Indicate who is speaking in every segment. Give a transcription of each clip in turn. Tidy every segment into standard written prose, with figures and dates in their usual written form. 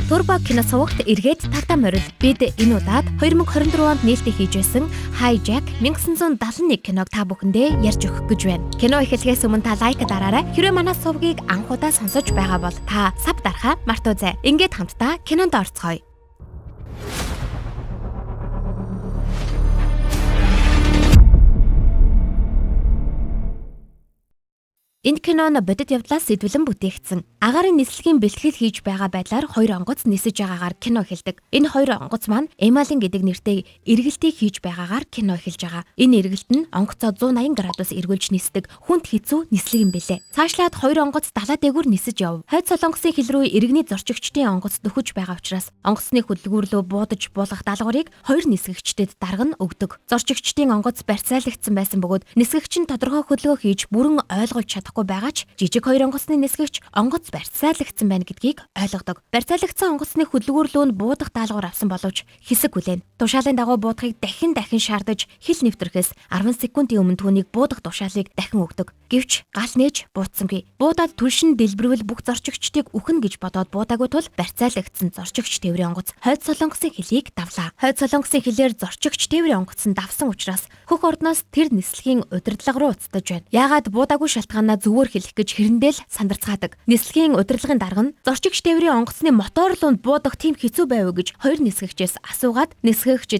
Speaker 1: Турбо кино сувагт эргээд тагтаа морил. Бид энэ удаад 2024 онд нээлттэй хийж байсан Hijack 1971 киног та бүхэндээ ярьж өгөх гэж байна. Кино эхлэхээс өмнө та лайк дараарай. Хэрвээ манай сувгийг анх удаа сонсож байгаа бол та сав дарахаа мартаоцай. Ингээд хамтдаа кинонд орцгоё. Энэ киноно бодит явдлаас сэдвэлэн бүтээгдсэн. Агаарын нислэгийн бэлтгэл хийж байгаа байдлаар хоёр онгоц нисэж байгаагаар кино эхэлдэг. Энэ хоёр онгоц маань Эмалин гэдэг нэртэй эргэлтийг хийж байгаагаар кино эхэлж байгаа. Энэ эргэлт нь онгоцоо 180 градус эргүүлж нисдэг хүнд хэцүү нислэг юм бэлээ. Цаашлаад хоёр онгоц далаа дээгүүр нисэж яв. Хойд солонгосын хил рүү иргэний зорчигчдын онгоц нөхөж байгаа учраас онгоцны хөдөлгүүр рүү буудаж буулгах даалгаврыг хоёр нисгэгчдэд дарга нь өгдөг. Зорчигчдын онгоц барьцаалагдсан байсан бөгөөд нисгэгч нь тодорхой хөдөлгөөн хийж бүрэн ойлгуулж чадахгүй байгаач жижиг хоёр онгоцны нисгэгч онгоц барьцаалагдсан байна гэдгийг ойлгодог. Барьцаалагдсан онгоцны хөдөлгүүрлөө нь буудах даалгавар авсан боловч хэсэг хүлээн. Тушаалын дагуу буудахыг дахин шаардаж хил нэвтрэхээс 10 секундын өмнө түүнийг буудах тушаалыг дахин өгдөг. Гэвч гал нээж буудсангүй. Буудаад түлшин дэлбэрвэл бүх зорчигчдыг үхэн гэж бодоод буудаагүй тул барьцаалагдсан зорчигч тээврийн онгоц хойд солонгосын хилийг давлаа. Хойд солонгосын хилээр зорчигч тээврийн онгоц нь давсан учраас хөх орноос тэр нислэгийн удирдлага руу уцтаж байна. Яагаад буудаагүй шалтгаанаа зүгээр хэлэх гэж хэрэндээ л сандарцгаадаг. Нислэгийн удирдлагын дарга нь зорчигч тээврийн онгоцны мотор руу буудах тийм хэцүү байв гэж хоёр нисгэгчээс асуугаад нисгэгч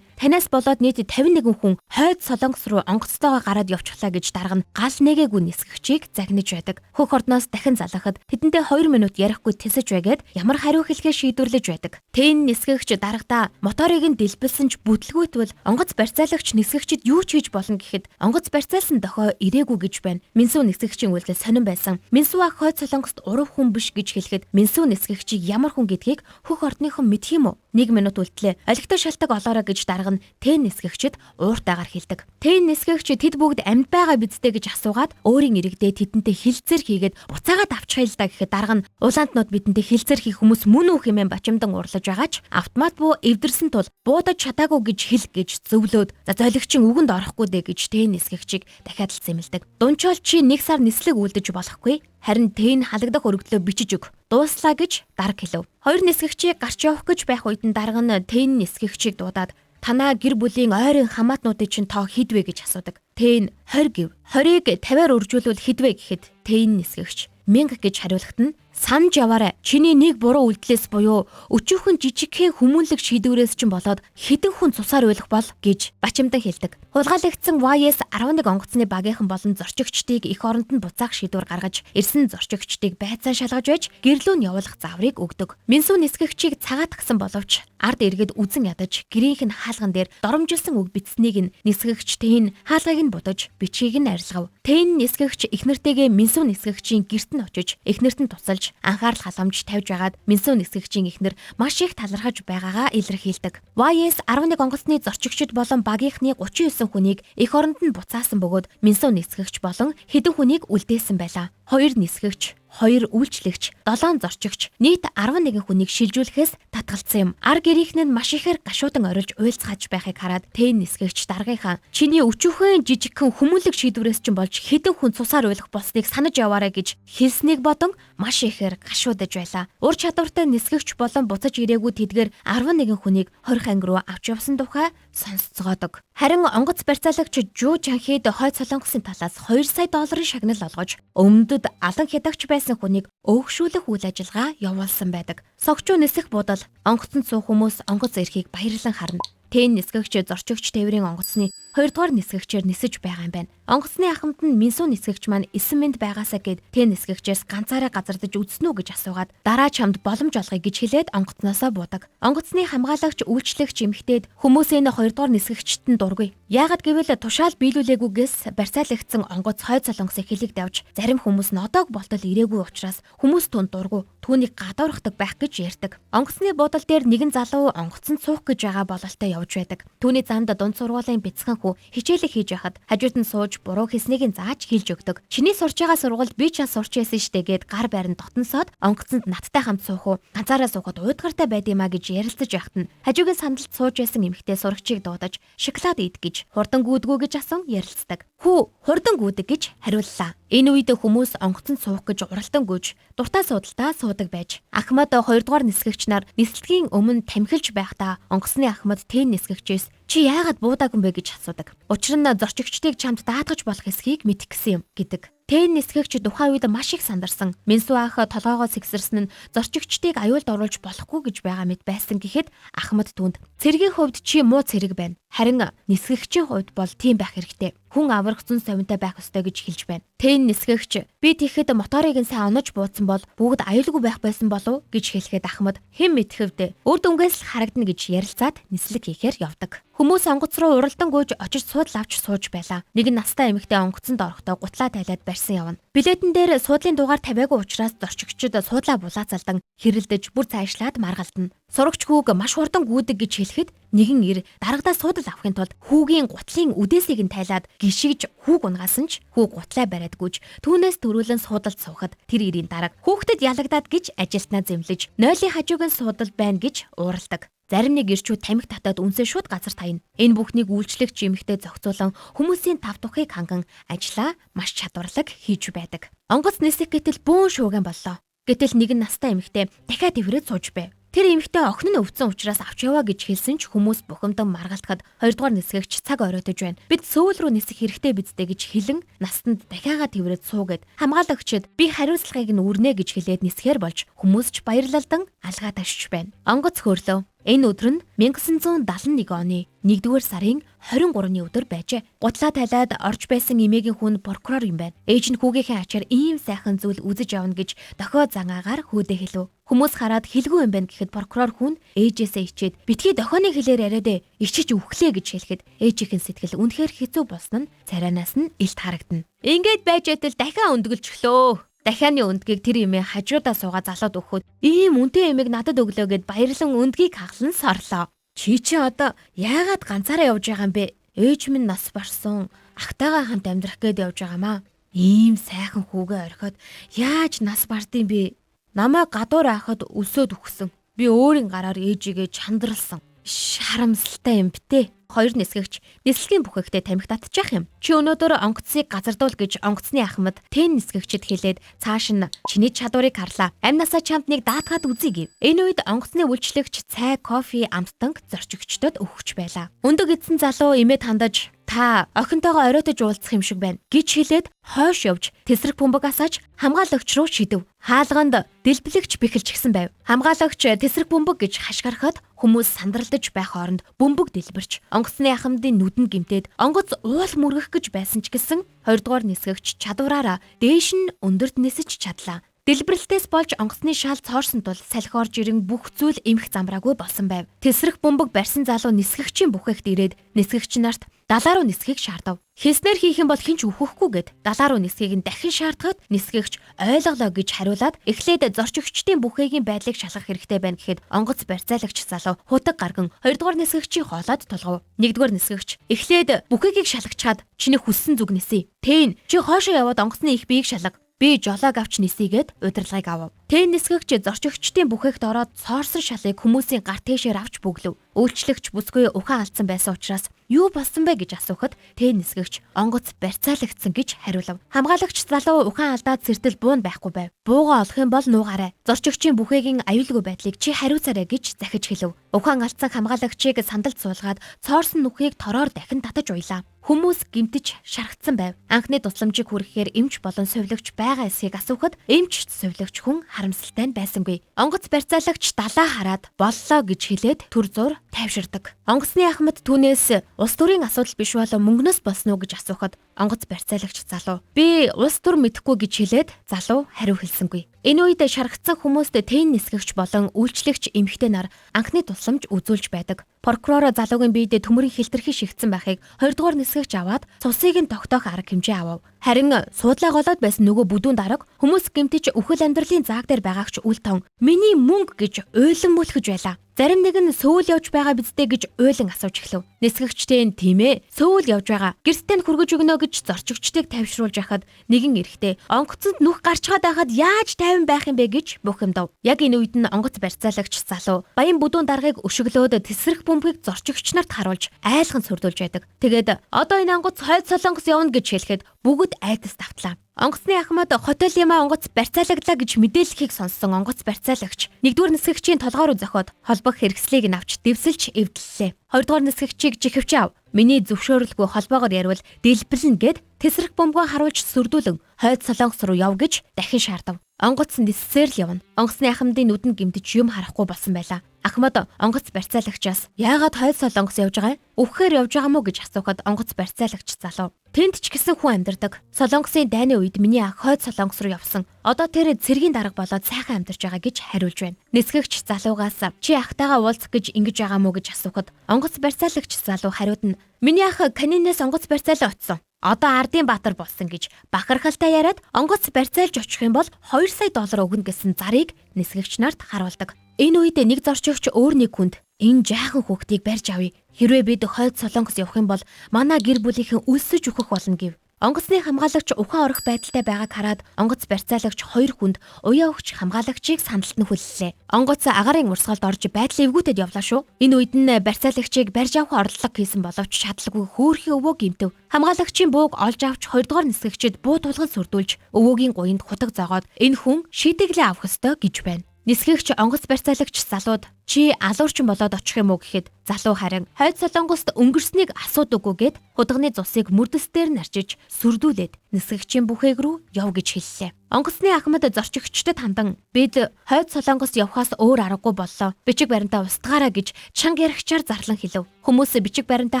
Speaker 1: танаас болоод нийт 51 хүн хойд солонгос руу онгоцтойгоо гараад явчихлаа гэж дарга нь гал нэгээгүй нисгэгчийг загнаж байдаг. Хөх ордноос дахин залгахад тэдэнтэй 2 минут ярихгүй тэсэж байгаад ямар хариу хэлэхээ шийдвэрлэж байдаг. Тэн нисгэгч даргадаа моторыг нь дэлбэлсэн ч бүтлгүүтвэл онгоц барьцаалагч нисгэгчд юу ч хийж болно гэхэд онгоц барьцаалсан дохой ирээгүй гэж байна. Минсүү нисгэгчийн үйлдэл сонирн байсан. Минсүү хойд солонгост урав хүн биш гэж хэлэхэд Минсүү нисгэгчийг ямар хүн гэдгийг хөх ордныхон мэдх юм уу? 1 минут үлдлээ. Олигтой шалтгаан олоорой гэж дарга нь тэн нисгэгчд ууртайгаар хэлдэг. Тэн нисгэгч тэд бүгд амьд байгаа бидтэй гэж асуугаад өөрийн иргэдээ тэдэнтэй хилцээр хийгээд буцаагаад авчихъя л да гэхэд дарга нь улаантнууд бидэнтэй хилцээр хийх хүмүүс мөн үү хэмээн бачимдан урлаж байгаач автомат буу эвдэрсэн тул буудаж чадаагүй гэж хэл гэж зөвлөөд за золигчин үгэнд орохгүй дээ гэж тэн нисгэгчийг дахиад л зэмлдэг. Дунчоол чи 1 сар нислэг үлдэж болохгүй. Харин тэн халагдах өргөдлөө бичиж өг. Дууслаа гэж дарга хэлв. Хоёр нисгэгчийг гарч явах гэж байх үед нь дарга нь тэн нисгэгчийг дуудаад танаа гэр бүлийн ойрын хамаатнуудын чинь тоо хідвэ гэж асуудаг. Тэн 20 гэв. 20-ыг 50-аар үржүүлвэл хідвэ гэхэд тэн нисгэгч 1000 гэж хариулахад нь санаж яваарай. Чиний нэг буруу үйлдэлээс буюу өчүүхэн жижигхэн хүмүүнлэг шийдвэрээс чинь болоод хэдэн хүн цусаар уйлах бол гэж бачимдан хэлдэг. Хулгайлагдсан YS 11 онгоцны багийнхан болон зорчигчдыг эх оронд нь буцаах шийдвэр гаргаж ирсэн зорчигчдыг байцаан шалгаж байж гэрлүүн явуулах заврыг өгдөг. Минсүү нисгэгчийг цагаатгсан боловч ард эргээд үзэн ядаж гэрийнх нь хаалган дээр доромжилсан үг бичснийг нь нисгэгч тэн хаалгыг нь будаж бичгийг нь арилгав. Тэн нисгэгч эхнэртэйгээ Минсүү нисгэгчийн гэрт нь очиж эхнэрт нь тусалж анхаарал халамж тавьж байгаад Минсүү нисгэгчийн эхнэр маш их талархаж байгаагаа илэрхийлдэг. YS 11 онгоцны зорчигчд болон багийнхны 39 хүнийг эх оронд нь буцаасан бөгөөд Минсүү нисгэгч болон хэдэн хүнийг үлдээсэн байлаа. 2 нисгэгч, 2 үйлчлэгч, 7 зорчигч нийт 11 хүнийг шилжүүлэхээс татгалцсан юм. Ар гэрийнхэн маш ихээр гашуудан орилж уйлцгааж байхыг хараад тэн нисгэгч даргийнхаа чиний өчүүхэн жижигхэн хүмүүнлэг шийдвэрээс чинь болж хэдэн хүн цусаар уйлах болсныг санаж яваарай гэж хэлснийг бодон маш ихээр гашуудаж байлаа. Ур чадвартай нисгэгч болон буцаж ирээгүй тэдгээр 11 хүнийг хорих анги руу авч явсан тухай сонсцгоодог. Харин онгоц барьцаалагч Жу Жанхид хойд солонгосын талаас 2 сая долларын шагнал олгож өмнөдөд алан хядагч байсан хүнийг өөгшүүлэх үйл ажиллагаа явуулсан байдаг. Согчуу нисэх будал онгоцонд суух хүмүүс онгоц эрхийг баярлан харна. Тэн нисгэгч зорчигч тээврийн онгоцны 2 дугаар нисгэгчээр нисэж байгаа юм байна. Онгоцны ахмад нь Минсүү нисгэгч маань 9 минут байгаасаа гэд тэн нисгэгчээс ганцаараа газардаж үзсэн үү гэж асуугаад дараа чамд боломж олгоё гэж хэлээд онгоцноосоо буудаг. Онгоцны хамгаалагч үйлчлэгч эмэгтэйд хүмүүсийн 2 дугаар нисгэгчт нь дургүй. Яагаад гэвэл тушаал биелүүлээгүйгээс барьцаалагдсан онгоц хойд солонгосын хилийг давж зарим хүмүүс нь одоог болтол ирээгүй учраас хүмүүс түнд дургүй. Түүнийг гадуурхдаг байх гэж ярьдаг. Онгоцны буудал дээр нэгэн залуу онгоцонд суух гэж байгаа бололтой явж байдаг. Түүний замд дунд сургуулийн бяцхан хүү хичээлээ хийж байхад хажууд нь сууж буруу хийснийг зааж хэлж өгдөг. Чиний сурч байгаа сургуульд би ч сурч байсан штэ гэд гар байранд дотносоод онгоцонд надтай хамт суух уу? Ганцаараа суухад уйдгартай байд юмаа гэж ярилцаж байхад нь хажуугийн сандалд сууж байсан эмэгтэй сурагчийг дуудаж шоколад ид гэж хурдан гүйдгүү гэж асан ярилцдаг. Хүү хурдан гүйдэг гэж хариуллаа. Энэ үед хүмүүс онгоцонд суух гэж уралдан гүйж дуртай суудалтаа суудаг байж Ахмад 2 дугаар нисгэгч нар нислэгийн өмнө тамхилж байхдаа онгоцны Ахмад тэн нисгэгчээс чи яагаад буудаагүй бэ гэж асуудаг. Учир нь зорчигчдыг чамд даатгаж болох эсхийг мэдэх гэсэн юм гэдэг. Тэн нисгэгч тухайн үед маш их сандарсан. Минсүү ах толгоогоо сэгсэрсэн нь зорчигчдыг аюулд оруулж болохгүй гэж байгаа мэт байсан гэхэд Ахмад түнд цэргийн хувьд чи муу цэрэг байна. Харин нисгэгчийн хувьд бол тийм байх хэрэгтэй. Хүн аврах зүүн совинтой байх ёстой гэж хэлж байна. Тэн нисгэгч би тэгэхэд моторыг нь сайн онож буудсан бол бүгд аюулгүй байх байсан болов гэж хэлэхэд Ахмад хэн мэдхэвдэ үр дүнгээс л харагдана гэж ярилцаад нислэг хийхээр явдаг. Хүмүүс онгоц руу уралдан гүйж очиж суудал авч сууж байлаа. Нэг нь настай эмэгтэй онгоцонд орохдоо гутлаа тайлаад барьсан явна. Билетэн дээр суудлын дугаар тавиагүй учраас зорчигчид суудлаа булаацалдан хэрэлдэж бүр цаашлаад маргалдана. Сурагч хүүг маш хурдан гүйдэг гэж хэлэхэд нэгэн ир дарагдаа суудал авахын тулд хүүгийн гутлын үдээсийг нь тайлаад гიშгэж хүүг унгасан ч хүү гутлаа бариад гүйж түүнээс төрүүлэн суудалд суухад тэр ирийн дараг хүүхдэд ялагдаад гэж ажилтнаа зэмлэж нойлын хажуугийн суудалд байна гэж уурладаг. Зарим нэг ирчүүд тамхи татаад үнсээ шууд газар тайна. Энэ бүхнийг үйлчлэгч эмэгтэй зохицуулан хүмүүсийн тав тухыг ханган ажиллаа маш чадварлаг хийж байдаг. Онгоц нисэх гэтэл бөөн шууган боллоо. Гэтэл нэгэн настай эмэгтэй дахиад дэврээд сууж байв. Тэр эмэгтэй охин нь өвдсөн учраас авч яваа гэж хэлсэн ч хүмүүс бухимдан маргалтахад 2 дугаар нисгэгч цаг оройтож байна. Бид сөүл рүү нисэх хэрэгтэй биздэ гэж хэлэн настанд дахиагаа тэврээд суугээд хамгаалагчид би хариуцлагыг нь үрнэ гэж хэлээд нисэхэр болж хүмүүс ч баярлалдан алгаа ташиж байна. Онгоц хөрлөө. Энэ өдөр нь 1971 оны 1-р сарын 23-ны өдөр байжээ. Гутлаа тайлаад орж байсан эмээгийн хүн прокурор юм байна. Ээж нь хүүгийнхээ ачаар ийм сайхан зүйл үзэж явна гэж дохио занаагаар хүүдээ хэлв. Хүмүүс хараад хэлгүй юм байна гэхэд прокурор хүн ээжээсээ ичээд битгий дохионы хэлээр яриадэ ичиж үхлээ гэж хэлэхэд ээжийнхэн сэтгэл үнэхээр хэцүү болсон нь царайнаас нь илт харагдана. Ингээд байж байтал дахиад өндгөлжлөө. Дахианы өндгийг тэр эмээ хажуудаа суугаа залууд өгөхөд ийм үнэтэй эмээг надад өглөө гэд баярлан өндгийг хаглан сорлоо. Чи одоо яагаад ганцаараа явж байгаа юм бэ? Ээж минь нас барсан. Ахтайгаа хамт амьдрах гээд явж байгаамаа. Ийм сайхан хүүгээ орхиод яаж нас бардыг бэ? Намайг гадуур хаахад өсөөд үхсэн. Би өөрийн гараар ээжигээ чандралсан. Харамсалтай юм бтэ. 2 нисгэгч нислэгийн бүхэхтэй тамхи татчих юм. Чи өнөөдөр онгоцыг газардуул гэж онгоцны Ахмад тэн нисгэгчд хэлээд цааш нь чиний чадварыг харлаа. Амь насаа чамд нэг даатгаад үзье гэв. Энэ үед онгоцны үйлчлэгч цай, кофе, амттанг зорчигчдод өгч байлаа. Өндөг эдсэн залуу эмээд хандаж та охинтойгоо оройтож уулзах юм шиг байна гэж хэлээд хойш явж тесрэг бөмбөг асааж хамгаалагч руу шидэв. Хаалганд дэлбэлэгч бэхэлчихсэн байв. Хамгаалагч тесрэг бөмбөг гэж хашгирахад хүмүүс сандралдаж байх хооронд бөмбөг дэлбэрч онгоцны Ахмадын нүдэн гимтээд онгоц уул мөргөх гэж байсан ч гэсэн 2 дугаар нисгэгч чадвараараа дээш нь өндөрт нисэж чадлаа. Дэлбэрэлтээс болж онгоцны шаал цоорсон тул салхи орж ирэн бүх зүйл эмх замраагүй болсон байв. Тесрэх бөмбөг барьсан залуу нисгэгчийн бүхэхт ирээд нисгэгч нарт далаа руу нисхийг шаардав. Хийснээр хийх юм бол хинч үхэхгүй гэд далаа руу нисхийг нь дахин шаардахад нисгэгч ойлголоо гэж хариулаад эхлээд зорчигчдын бүхэгийн байдлыг шалгах хэрэгтэй байна гэхэд онгоц барьцаалагч залуу хутаг гарган 2 дугаар нисгэгчийн хоолойд тулгав. 1 дугаар нисгэгч эхлээд бүхэгийг шалгачаад чиний хүссэн зүг нисэе. Тэн чи хоошоо яваад онгоцны их биеийг шалга. Би жолоог авч нисийгээд удирдлагыг авав. Тэн нисгэгч зорчигчдын бүхээгт ороод цоорсон шалыг хүмүүсийн гар тээшээр авч бөглөв. Үйлчлэгч бүсгүй ухаан алдсан байсан учраас юу болсон бэ гэж асуухад тэн нисгэгч онгоц барьцаалагдсан гэж хариулав. Хамгаалагч залуу ухаан алдаад сэртэл буун байхгүй байв. Бууга олох юм бол нуугаарай. Зорчигчийн бүхэгийн аюулгүй байдлыг чи хариуцаарай гэж захиж хэлв. Ухаан алдсан хамгаалагчийг сандалд суулгаад цоорсон нүхийг тороор дахин татаж уйлаа. Хүмүүс гимтэж шархацсан байв. Анхны тусламжийг хүргэхээр эмч болон сувилагч байгаа эсхийг асуухад эмч сувилагч хүн харамсалтай нь байсангүй. Онгоц барьцаалагч далаа хараад боллоо гэж хэлээд түр зур тайвширдаг. Онгоцны Ахмад түүнээс улс төрийн асуудал биш болон мөнгнөөс болсон уу гэж асуухад онгоц барьцаалагч залуу би улс төр мэдэхгүй гэж хэлээд залуу хариу хэлсэнгүй. Энэ үед шаргацсан хүмүүст тэн нисгэгч болон үйлчлэгч эмэгтэй нар анхны тусламж үзүүлж байдаг. Прокурор залуугийн биед төмөрийн хилтерхий шигдсэн байхыг 2 дугаар нисгэгч аваад цусыг нь тогтоох арга хэмжээ авав. Харин суудлаа голоод байсан нөгөө бүдүүн дарга хүмүүс гэмтэж үхэл амьдралын зааг дээр байгаагч үл тон миний мөнгө гэж уйлан мөлхөж байлаа. Зарим нэг нь сөүл явж байгаа биздэ гэж уйлан асууж эхлэв. Нисгэгчтэй тийм ээ. Сөүл явж байгаа. Гэртээ хүргэж өгнө гэж зорчигчдыг тавьшруулж яхад нэгэн эрэхтэй онгоцонд нүх гарчгаад байхад яаж тайван байх юм бэ гэж бухимдав. Яг энэ үед нь онгоц барьцаалагч залуу баян бүдүүн даргаыг өшөглөөд тесрэх бөмбөгийг зорчигч нарт харуулж айлхан сүрдүүлж байдаг. Тэгээд одоо энэ онгоц хойд Солонгос явна гэж хэлэхэд бүгд айдас давтлаа. Онгоцны ахмад хотел Ямаа онгоц барьцаалаглаа гэж мэдээллийг сонссон онгоц барьцаалагч нэгдүгээр нисгэгчийн толгой руу зохиод холбох хэрэгслийг нь авч дэвсэлж эвдлээ. Хоёрдугаар нисгэгчийг чихвч ав. Миний зөвшөөрлгүй холбоогоор ярил дэлбэлнэ гэд тесрэх бөмбөгөө харуулж сүрдүүлэн хойд Солонгос руу яв гэж дахин шаардав. Онгоц ниссээр л явна. Онгоцны ахмадын нүдэнд гимтэж юм харахгүй болсон байлаа. Ахмад онгоц барьцаалагчаас яагаад хойд Солонгос явж байгаа юм? Өвхөөр явж байгаа мó гэж асуухад онгоц барьцаалагч залуу тэнд ч гэсэн хүн амьдардаг. Солонгосын дайны үед миний ах хойд Солонгос руу явсан. Одоо тэр цэргийн дарга болоод сайхан амьдарч байгаа гэж хариулж байна. Нисгэгч залуугаас чи ахтайгаа уулзах гэж ингэж байгаа мó гэж асуухад онгоц барьцаалагч залуу хариуд нь миний ах канинээс онгоц барьцаалаа очсон. Одоо ардын баатар болсон гэж бахархалтай яриад онгоц барьцаалж очих юм бол 2 сая доллар өгнө гэсэн зарыг нисгэгч нарт харуулдаг. Энэ үед нэг зорчигч өөр нэг хүнд энэ жаахан хүүхдийг барьж авъя. Хэрвээ бид хойд Солонгос явах юм бол манай гэр бүлийнхэн өлсөж үхэх болно гэв. Онгоцны хамгаалагч ухаан орох байдалтай байгааг хараад онгоц барьцаалагч 2 хүнд уяа өгч хамгаалагчийг сандалт нь хүллээ. Онгоц агарын урсгалд орж байдал эвгүүтэд явлаа шүү. Энэ үед нь барьцаалагчийг барьж авах орлого хийсэн боловч шатлалгүй хөөрхий өвөө гимтэв. Хамгаалагчийн бууг олж авч 2 дугаар нисгэгчид буу тулган сүрдүүлж өвөөгийн гуйнд хутаг зоогоод энэ хүн шийдэглээ авах ёстой гэж байна. Нисгэгч онгоц барьцаалагч залууд чи алуурчин болоод очих юм уу гэхэд залуу харин хойд Солонгост өнгөрснийг асуудаггүйгээд худганы цусыг мөрдөсдөр нарчиж сүрдүүлээд нисгэгчийн бүхээг рүү яв гэж хэллээ. Онгоцны ахмад зорчигчдод хандан бид хойд Солонгост явхаас өөр аргагүй боллоо. Бичиг баримтаа устгаараа гэж чанга яригчаар зарлан хэлв. Хүмүүс бичиг баримтаа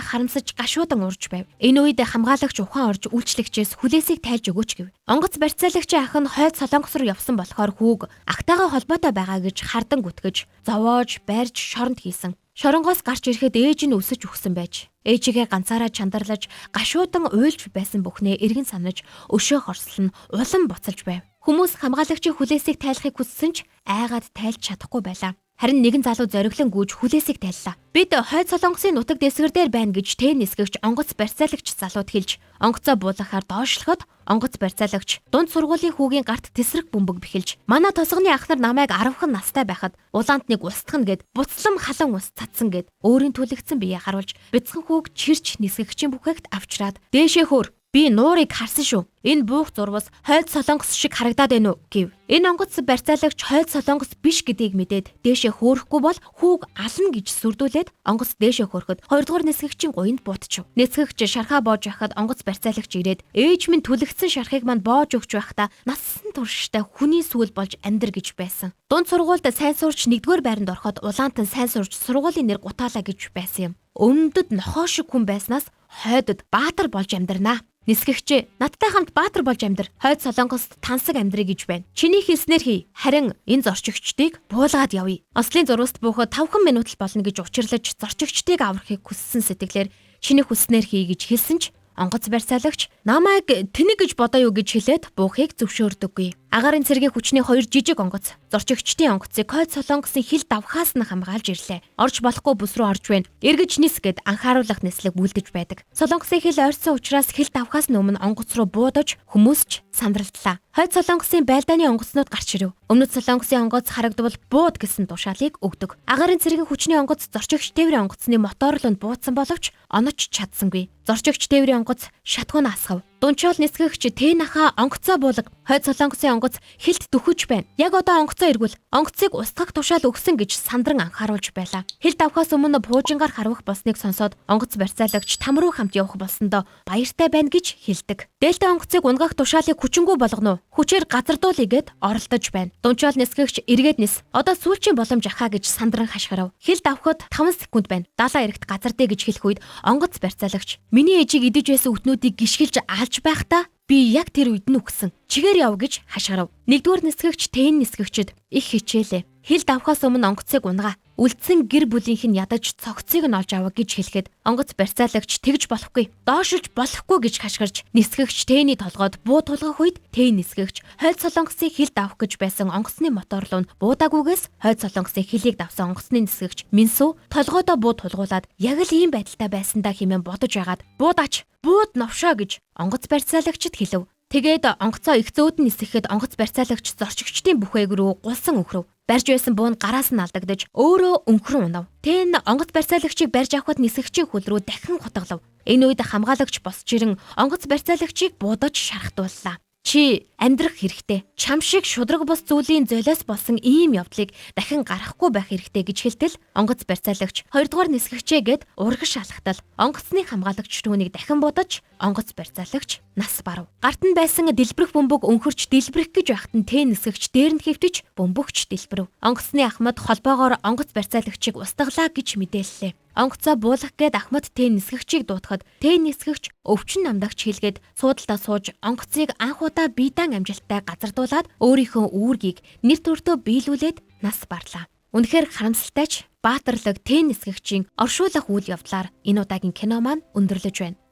Speaker 1: харамсаж гашуудан урж байв. Энэ үед хамгаалагч ухаан орж үйлчлэгчээс хүлээсийг тайлж өгөөч гэв. Онгоц барьцаалагчийн ах нь хойд Солонгос руу явсан болохоор хүүг ахтайгаа холбоотой байгаа гэж хардан гүтгэж зовоож барьж шоронд хийсэн. Шоронгоос гарч ирэхэд ээж нь өсөж үхсэн байж ээжигээ ганцаараа чандарлаж гашуудан уйлж байсан бүхнээ эргэн санаж өшөө хорслон улам буцалж байв. Хүмүүс хамгаалагчийн хүлээсийг тайлахыг хүссэн ч айгаад тайлж чадахгүй байлаа. Харин нэгэн залуу зориглон гүйж хүлээсийг тайллаа. Бид хойд Солонгосын нутаг дэсгэр дээр байна гэж нисгэгч онгоц барьцаалагч залууд хэлж онгоцоо буулгахаар доошлоход онгоц барьцаалагч дунд сургуулийн хүүгийн гарт тесрэх бөмбөг бэхэлж манай тосгоны ах нар намайг 10хан настай байхад улаанд нэг устгах гэд буцлам халан ус цацсан гэд өөрийн түлэгдсэн биеэ харуулж бяцхан хүүг чирч нисгэгчийн бүхээгт авчраад дээшээ хөөр би нуурыг харсан шүү. Энэ буух зурвас хойд Солонгос шиг харагдаад байна уу гэв. Энэ онгоц барьцаалагч хойд Солонгос биш гэдгийг мэдээд дээшээ хөөрөхгүй бол хүүг ална гэж сүрдүүлээд онгоц дээшээ хөөрөхөд 2 дугаар нисгэгчийн гуйнд буутчихв. Нисгэгч шархаа боож байхад онгоц барьцаалагч ирээд ээж минь түлэгдсэн шархыг манд боож өгч байхдаа насан турштай хүний сүүл болж амьдар гэж байсан. Дунд сургуульд сайн сурч 1-р байранд ороход улаантан сайн сурч сургуулийн нэр гутаалаа гэж байсан юм. Өмнөдөд нохоо шиг хүн байснаас хойдод баатар болж амьдрнаа. Нисгэгч надтай хамт баатар болж амьдр. Хойд Солонгост тансаг амьдрий гэж байна. Чиний хэлснээр хий. Харин энэ зорчигчдыг буулгаад явъя. Ослын зурваст буухад 5 минут л болно гэж учирлаж зорчигчдыг аврахыг хүссэн сэтгэлээр чиний хүснээр хий гэж хэлсэн ч онгоц барьцаалагч намайг тэнэг гэж бодоо юу гэж хэлээд буухыг зөвшөөрдөггүй. Агарын цэргийн хүчний 2 жижиг онгоц зорчигчдын онгоцыг хойд Солонгосын хил давхаас нь хамгаалж ирлээ. Орж болохгүй бүс рүү орж байна. Эргэж нис гэд анхааруулах нислэг бүлдэж байдаг. Солонгосын хил ойрсон учраас хил давхаас нь өмнө онгоц руу буудаж хүмүүс ч сандралдлаа. Хойд Солонгосын байлдааны онгоцнууд гарч ирэв. Өмнөд Солонгосын онгоц харагдвал бууд гэсэн тушаалыг өгдөг. Агарын цэргийн хүчний онгоц зорчигч тээврийн онгоцны моторлонд буудсан боловч оноч чадсангүй. Зорчигч тээврийн онгоц шатгуун асгав. Дунчаал нисгэгч наха онгоцоо буулга. Хойд Солонгосын онгоц хилд дөхөж байна. Яг одоо онгоцоо эргүүл. Онгоцыг устгах тушаал өгсөн гэж сандран анхааруулж байлаа. Хил давхаас өмнө буужингаар харвах болсныг сонсоод онгоц барьцаалагч там руу хамт явах болсондоо баяртай байна гэж хэлдэг. Дельта онгоцыг унгах тушаалыг хүчингү болгоно уу? Хүчээр газардуулъя гэд оролдож байна. Дунчаал нисгэгч эргээд нис. Одоо сүүлчийн боломж ахаа гэж сандран хашгирав. Хил давхад 5 секунд байна. Даалаа эрэгт газардъя гэж хэлэх үед онгоц барьцаалагч миний ээжийг идэж байсан үтнүүдийг гიშгэлж алж байхдаа би яг тэр үед нь үхсэн. Чигээр яв гэж хашгирав. 1-р нисгэгч нисгэгчд их хичээлээ. хил давхаас өмнө онгоцыг унгаа. Үлдсэн гэр бүлийнх нь ядаж цогцыг нь олж аваа гэж хэлэхэд онгоц барьцаалагч тэгж болохгүй. Доошилж болохгүй гэж хашгирч нисгэгч Тэний толгойд буу тулгах үед Тэн нисгэгч хойд солонгосын хил давах гэж байсан онгоцны мотор руу буудаагүйгээс хойд солонгосын хилийг давсан онгоцны нисгэгч Минсү толгойдоо буу тулгуулад яг л ийм байдалтай байсандаа хэмээн бодож агаад буудаач бууд новшоо гэж онгоц барьцаалагчд хэлв. Тэгээд онгоцоо их зөөд нь нисгэхэд онгоц барьцаалагч зорчигчдын бүхээг рүү гулсан өнхрөв. Барьж байсан буу нь гараас нь алдагдаж өөрөө өнхрөн унав. Тэн онгоц барьцаалагчийг барьж авахд нисгэгчийн хөл рүү дахин хутгалав. Энэ үед хамгаалагч босч ирэн онгоц барьцаалагчийг буудаж шархтууллаа. Чи амьдрах хэрэгтэй. Чам шиг шудраг бус зүйлийн золиос болсон ийм явдлыг дахин гарахгүй байх хэрэгтэй гэж хэлтэл онгоц барьцаалагч 2 дугаар нисгэгчээ гэд урагш шалгатал онгоцны хамгаалагч түүнийг дахин будаж онгоц барьцаалагч нас барав. Гарт нь байсан дэлбэрэх бөмбөг өнхөрч дэлбэрэх гэж байхад нь Тэн нисгэгч дээр нь хэвтэж бөмбөгч дэлбэрэв. Онгоцны Ахмад холбоогоор онгоц барьцаалагчийг устгалаа гэж мэдээллээ. Онгоцоо буулгах гээд Ахмад Тэн нисгэгчийг дуутахад Тэн нисгэгч өвчин намдагч хэлгээд суудалтаа сууж онгоцыг анх удаа биедан амжилттай газардуулаад өөрийнхөө үүргийг нэр төртөө биелүүлээд нас барлаа. Үнэхээр харамсалтайч баатарлаг Тэн нисгэгчийн оршуулах үйл явдлаар энэ удаагийн кино маань өндөрлөж байна.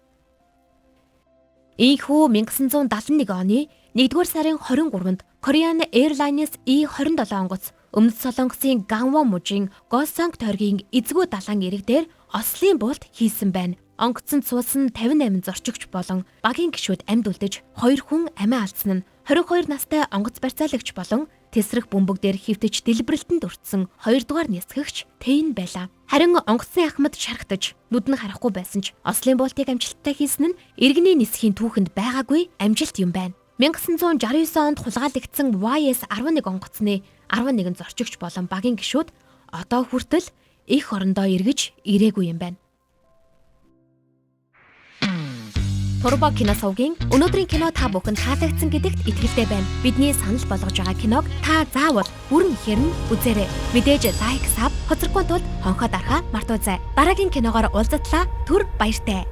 Speaker 1: Ийхүү 1971 оны 1-р сарын 23-нд Korean Airlines E-27 онгоц Өмнөд Солонгосын Ганвон мужийн Госонг тойргийн эзгүй далайн эрэг дээр ослын буулт хийсэн байна. Онгоцонд суусан 58 зорчигч болон багийн гишүүд амьд үлдэж 2 хүн амиа алдсан нь 22 настай онгоц барьцаалагч болон тесрэх бөмбөг дээр хөвтөж дэлбэрэлтэнд өртсөн 2 дугаар нисгэгч Тэн байлаа. Харин онгоцны Ахмад шархтаж нүд нь харахгүй байсан ч ослын буултыг амжилттай хийсэн нь иргэний нисхийн түүхэнд байгаагүй амжилт юм байна. 1969 онд хулгайлагдсан YS-11 онгоцны 11 зорчигч болон багийн гишүүд одоо хүртэл их орондоо эргэж ирээгүй юм байна. Турбо кино сувгийн өнөөдрийн кино та бүхэнд таалагдсан гэдэгт итгэлтэй байна. Бидний санал болгож байгаа киног та заавал бүрэн хэрэн үзээрэй. Мэдээж лайк, саб, хоцроггүй тулд хонхоо дарахаа мартаоцай. Дараагийн киногоор уулзтлаа. Түр баяртай.